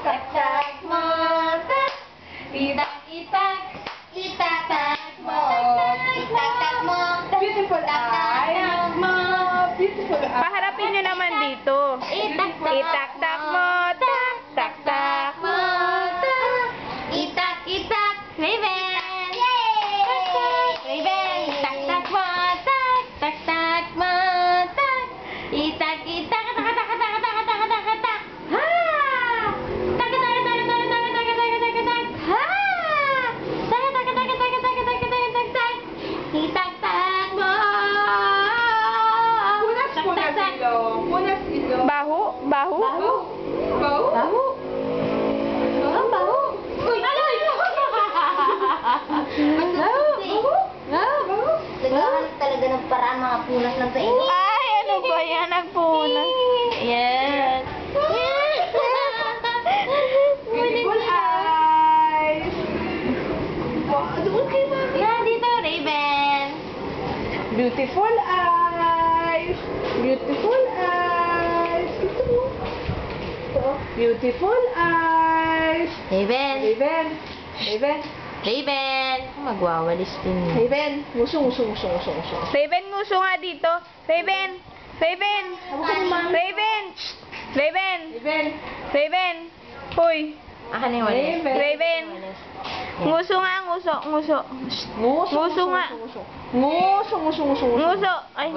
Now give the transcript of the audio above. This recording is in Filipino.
Tak-tak mo, tak. Itak-itak. Itak-tak mo. Itak-tak mo. Beautiful eyes. Beautiful eyes. Paharapin nyo naman dito. Itak-tak mo, tak, tak-tak. Mo, tak. Itak-itak. Raven. Raven. Tak-tak mo, tak. Tak-tak mo, tak. Itak-itak. Tak-tak-tak-tak-tak-tak-tak. Ha! Tak-tak-tak-tak-tak-tak-tak-tak-tak. Ha! Tak-tak-tak-tak-tak-tak-tak-tak-tak. Itak-tak mo. Punas ilong. Punas ilong. Baho? Baho? Baho. Baho. Baho. Ang baho. Uy, aloy! Baho. Naghahanap talaga ng paraan mga punas ng kainin. Ay, ano ba yan? Nagpunan. Yes. Beautiful eyes. Doon kay Mami. Yan, dito, Raven. Beautiful eyes. Beautiful eyes. Ito mo. Ito. Beautiful eyes. Raven. Raven. Raven. Raven. Magwawalis din. Raven. Nguso. Raven, nguso nga dito. Raven! Raven! Raven! Raven! Raven. Raven! Hoy! Akin na yung walis. Raven! Nguso nga, nguso. Nguso. Nguso nga. Nguso. Nguso. Ay,